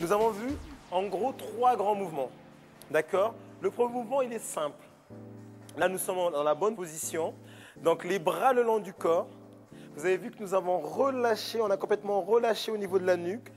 Nous avons vu en gros 3 grands mouvements. D'accord? Le premier mouvement, il est simple. Là, nous sommes dans la bonne position. Donc, les bras le long du corps. Vous avez vu que nous avons relâché, on a complètement relâché au niveau de la nuque.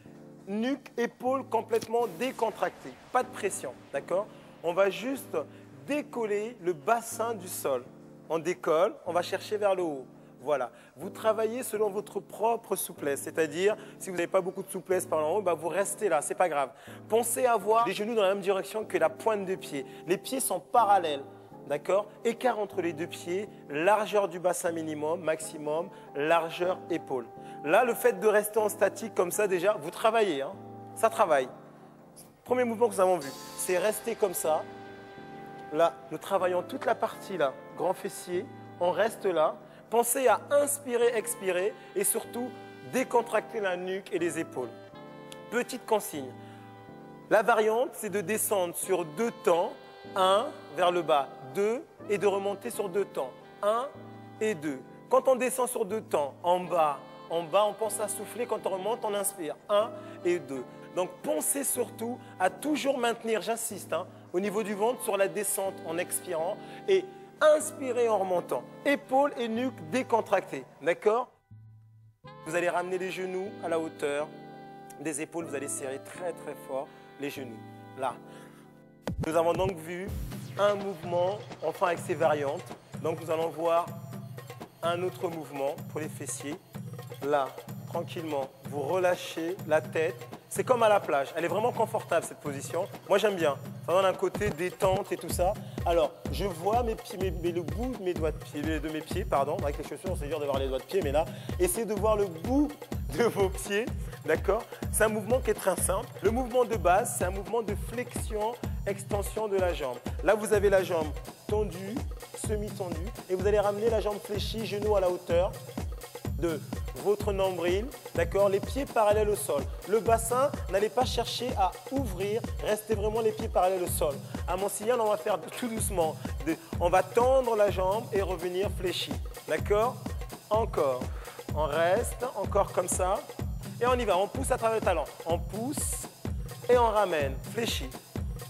Nuque, épaules complètement décontractées. Pas de pression. D'accord? On va juste décoller le bassin du sol. On décolle, on va chercher vers le haut. Voilà. Vous travaillez selon votre propre souplesse. C'est-à-dire, si vous n'avez pas beaucoup de souplesse par en haut, bah vous restez là, c'est pas grave. Pensez à avoir les genoux dans la même direction que la pointe de pied. Les pieds sont parallèles. D'accord? Écart entre les deux pieds, largeur du bassin minimum, maximum, largeur épaule. Là, le fait de rester en statique comme ça, déjà, vous travaillez. Hein? Ça travaille. Premier mouvement que nous avons vu, c'est rester comme ça. Là, nous travaillons toute la partie là, grand fessier. On reste là. Pensez à inspirer, expirer et surtout décontracter la nuque et les épaules. Petite consigne. La variante, c'est de descendre sur 2 temps. 1 vers le bas, 2 et de remonter sur 2 temps. 1 et 2. Quand on descend sur 2 temps, en bas, on pense à souffler. Quand on remonte, on inspire. 1 et 2. Donc, pensez surtout à toujours maintenir, j'insiste, hein, au niveau du ventre sur la descente en expirant et inspirer en remontant. Épaules et nuque décontractées. D'accord? Vous allez ramener les genoux à la hauteur des épaules. Vous allez serrer très très fort les genoux. Là. Nous avons donc vu un mouvement, enfin avec ses variantes. Donc nous allons voir un autre mouvement pour les fessiers. Là, tranquillement, vous relâchez la tête. C'est comme à la plage. Elle est vraiment confortable cette position. Moi j'aime bien. Ça donne un côté détente et tout ça. Alors, je vois mes pieds, le bout de mes doigts de mes pieds, pardon. Avec les chaussures, c'est dur de voir les doigts de pied, mais là, essayez de voir le bout de vos pieds. D'accord? C'est un mouvement qui est très simple. Le mouvement de base, c'est un mouvement de flexion, extension de la jambe. Là, vous avez la jambe tendue, semi-tendue, et vous allez ramener la jambe fléchie, genou à la hauteur de votre nombril, d'accord? Les pieds parallèles au sol. Le bassin, n'allez pas chercher à ouvrir, restez vraiment les pieds parallèles au sol. À mon signal, on va faire tout doucement. On va tendre la jambe et revenir fléchi, d'accord? Encore. On reste, encore comme ça. Et on y va, on pousse à travers le talon. On pousse et on ramène, fléchi.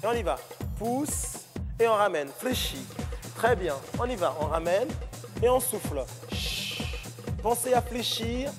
Et on y va, pousse et on ramène, fléchi. Très bien, on y va, on ramène et on souffle. Pensez à fléchir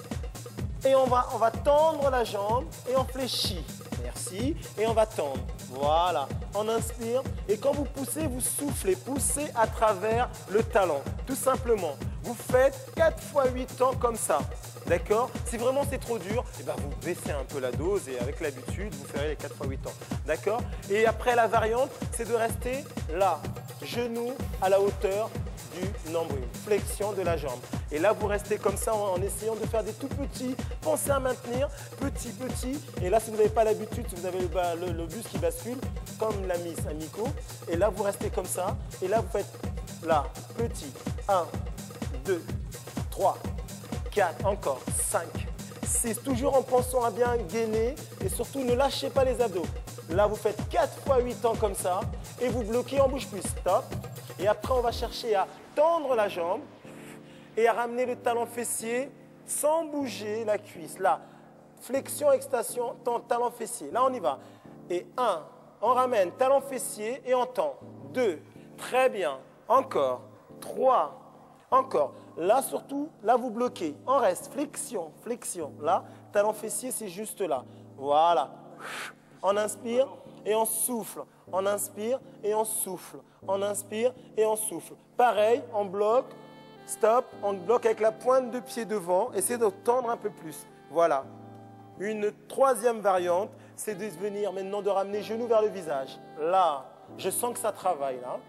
et on va tendre la jambe et on fléchit. Merci. Et on va tendre. Voilà. On inspire et quand vous poussez, vous soufflez. Poussez à travers le talon. Tout simplement. Vous faites 4 fois 8 temps comme ça. D'accord? Si vraiment c'est trop dur, eh ben vous baissez un peu la dose et avec l'habitude, vous ferez les 4 fois 8 temps. D'accord? Et après la variante, c'est de rester là. Genou à la hauteur du nombril. Flexion de la jambe. Et là, vous restez comme ça en essayant de faire des tout petits. Pensez à maintenir petit, petit. Et là, si vous n'avez pas l'habitude, si vous avez le buste qui bascule, comme l'a mis Nico. Et là, vous restez comme ça. Et là, vous faites là, petit. 1, 2, 3, 4, encore 5, 6. Toujours en pensant à bien gainer. Et surtout, ne lâchez pas les abdos. Là, vous faites 4 fois 8 temps comme ça. Et vous bloquez en bouche plus. Stop. Et après, on va chercher à tendre la jambe et à ramener le talon fessier sans bouger la cuisse. Là, flexion, extension, talon fessier. Là, on y va. Et 1, on ramène talon fessier et on tend. 2, très bien. Encore. 3, encore. Là, surtout, là, vous bloquez. On reste. Flexion, flexion. Là, talon fessier, c'est juste là. Voilà. On inspire et on souffle. On inspire et on souffle. On inspire et on souffle. Pareil, on bloque. Stop, on bloque avec la pointe de pied devant. Essayez de tendre un peu plus. Voilà. Une troisième variante, c'est de venir maintenant de ramener genou vers le visage. Là, je sens que ça travaille là.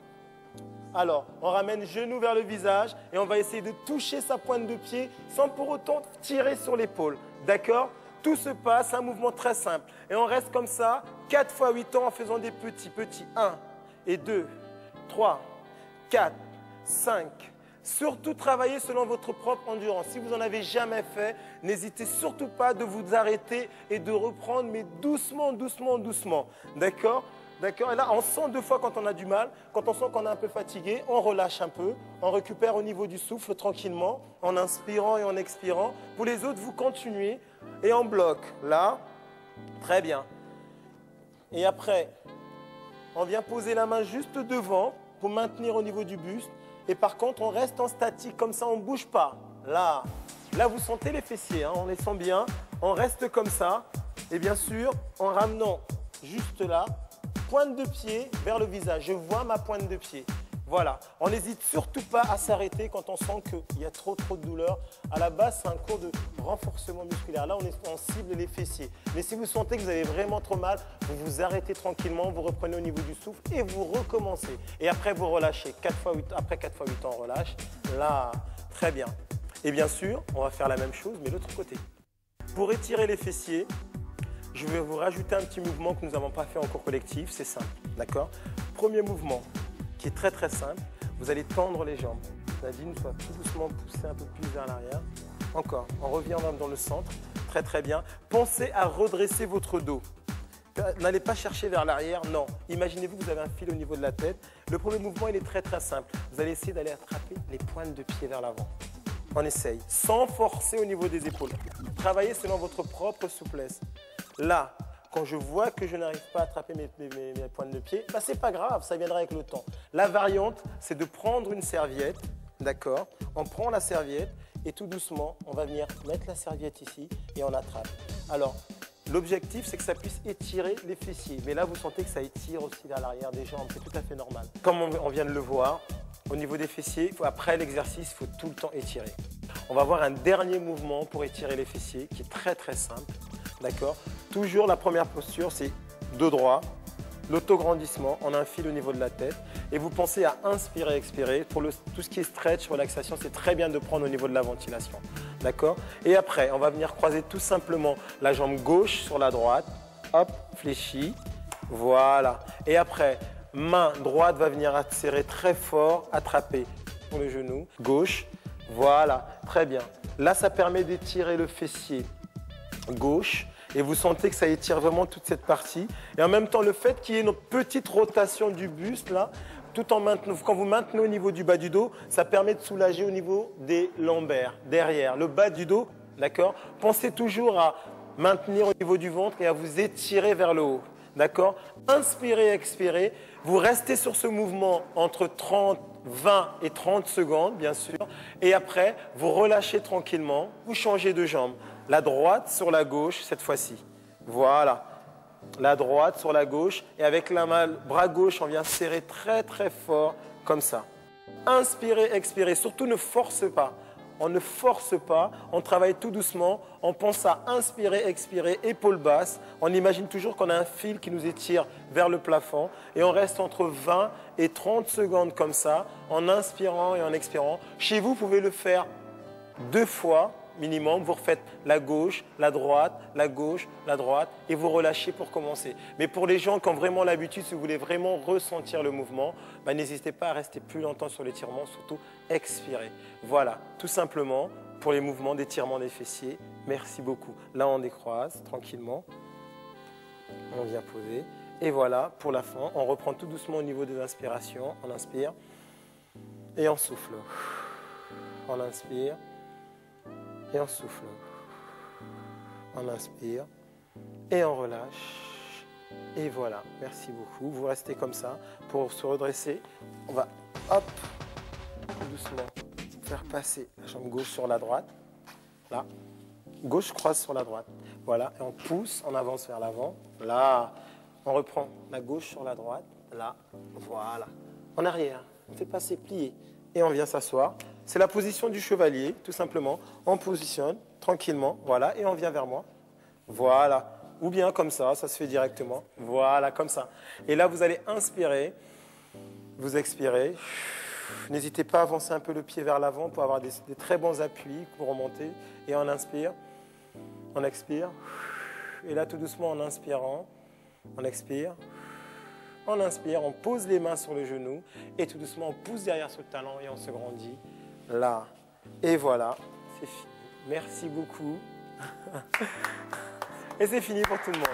Alors, on ramène genou vers le visage et on va essayer de toucher sa pointe de pied sans pour autant tirer sur l'épaule. D'accord? Tout se passe, un mouvement très simple. Et on reste comme ça, 4 fois 8 temps en faisant des petits. 1 et 2, 3, 4, 5. Surtout travaillez selon votre propre endurance. Si vous n'en avez jamais fait, n'hésitez surtout pas de vous arrêter et de reprendre, mais doucement, doucement, doucement. D'accord? D'accord? Et là, on sent 2 fois quand on a du mal. Quand on sent qu'on est un peu fatigué, on relâche un peu. On récupère au niveau du souffle tranquillement, en inspirant et en expirant. Pour les autres, vous continuez et on bloque. Là, très bien. Et après, on vient poser la main juste devant pour maintenir au niveau du buste. Et par contre, on reste en statique, comme ça, on ne bouge pas. Là, vous sentez les fessiers, hein, on les sent bien. On reste comme ça. Et bien sûr, en ramenant juste là, pointe de pied vers le visage. Je vois ma pointe de pied. Voilà. On n'hésite surtout pas à s'arrêter quand on sent qu'il y a trop de douleur. À la base, c'est un cours de renforcement musculaire. Là, on cible les fessiers. Mais si vous sentez que vous avez vraiment trop mal, vous vous arrêtez tranquillement, vous reprenez au niveau du souffle et vous recommencez. Et après, vous relâchez. 4 fois 8, après 4 fois 8 ans, on relâche. Là, très bien. Et bien sûr, on va faire la même chose, mais de l'autre côté. Pour étirer les fessiers, je vais vous rajouter un petit mouvement que nous n'avons pas fait en cours collectif. C'est simple, d'accord? Premier mouvement, qui est très très simple, vous allez tendre les jambes. Nadine, soit tout doucement pousser un peu plus vers l'arrière. Encore, on revient dans le centre, très très bien. Pensez à redresser votre dos. N'allez pas chercher vers l'arrière, non. Imaginez-vous que vous avez un fil au niveau de la tête. Le premier mouvement, il est très très simple. Vous allez essayer d'aller attraper les pointes de pied vers l'avant. On essaye, sans forcer au niveau des épaules. Travaillez selon votre propre souplesse. Là, quand je vois que je n'arrive pas à attraper mes pointes de pied, bah, ce n'est pas grave, ça viendra avec le temps. La variante, c'est de prendre une serviette, d'accord? On prend la serviette et tout doucement, on va venir mettre la serviette ici et on attrape. Alors, l'objectif, c'est que ça puisse étirer les fessiers. Mais là, vous sentez que ça étire aussi vers l'arrière des jambes, c'est tout à fait normal. Comme on vient de le voir, au niveau des fessiers, après l'exercice, il faut tout le temps étirer. On va voir un dernier mouvement pour étirer les fessiers qui est très très simple. D'accord? Toujours la première posture, c'est dos droit, l'autograndissement, on a un fil au niveau de la tête et vous pensez à inspirer, expirer. Pour tout ce qui est stretch, relaxation, c'est très bien de prendre au niveau de la ventilation. D'accord? Et après, on va venir croiser tout simplement la jambe gauche sur la droite, hop, fléchie, voilà. Et après, main droite va venir serrer très fort, attraper pour le genou, gauche, voilà, très bien. Là, ça permet d'étirer le fessier gauche et vous sentez que ça étire vraiment toute cette partie. Et en même temps, le fait qu'il y ait une petite rotation du buste là, tout en maintenant, quand vous maintenez au niveau du bas du dos, ça permet de soulager au niveau des lombaires, derrière, le bas du dos, d'accord? Pensez toujours à maintenir au niveau du ventre et à vous étirer vers le haut, d'accord? Inspirez, expirez. Vous restez sur ce mouvement entre 20 et 30 secondes, bien sûr. Et après, vous relâchez tranquillement, vous changez de jambe. La droite sur la gauche cette fois-ci. Voilà. La droite sur la gauche. Et avec la main, bras gauche, on vient serrer très très fort comme ça. Inspirez, expirez. Surtout ne force pas. On ne force pas. On travaille tout doucement. On pense à inspirer, expirer, épaules basses. On imagine toujours qu'on a un fil qui nous étire vers le plafond. Et on reste entre 20 et 30 secondes comme ça, en inspirant et en expirant. Chez vous, vous pouvez le faire 2 fois. Minimum, vous refaites la gauche, la droite, la gauche, la droite et vous relâchez pour commencer. Mais pour les gens qui ont vraiment l'habitude, si vous voulez vraiment ressentir le mouvement, bah, n'hésitez pas à rester plus longtemps sur l'étirement, surtout expirer. Voilà, tout simplement pour les mouvements d'étirement des fessiers. Merci beaucoup. Là, on décroise tranquillement. On vient poser. Et voilà, pour la fin, on reprend tout doucement au niveau des inspirations. On inspire et on souffle. On inspire. Et on souffle, on inspire et on relâche. Et voilà, merci beaucoup. Vous restez comme ça pour se redresser. On va, hop, doucement faire passer la jambe gauche sur la droite. Là, gauche croise sur la droite. Voilà, et on pousse, on avance vers l'avant. Là, on reprend la gauche sur la droite. Là, voilà. En arrière, on fait passer, plier. Et on vient s'asseoir. C'est la position du chevalier, tout simplement. On positionne tranquillement, voilà, et on vient vers moi. Voilà. Ou bien comme ça se fait directement. Voilà, comme ça. Et là, vous allez inspirer, vous expirez. N'hésitez pas à avancer un peu le pied vers l'avant pour avoir des très bons appuis pour remonter. Et on inspire, on expire. Et là, tout doucement, en inspirant, on expire. On inspire, on pose les mains sur le genou et tout doucement, on pousse derrière ce talon et on se grandit. Là. Et voilà, c'est fini. Merci beaucoup. Et c'est fini pour tout le monde.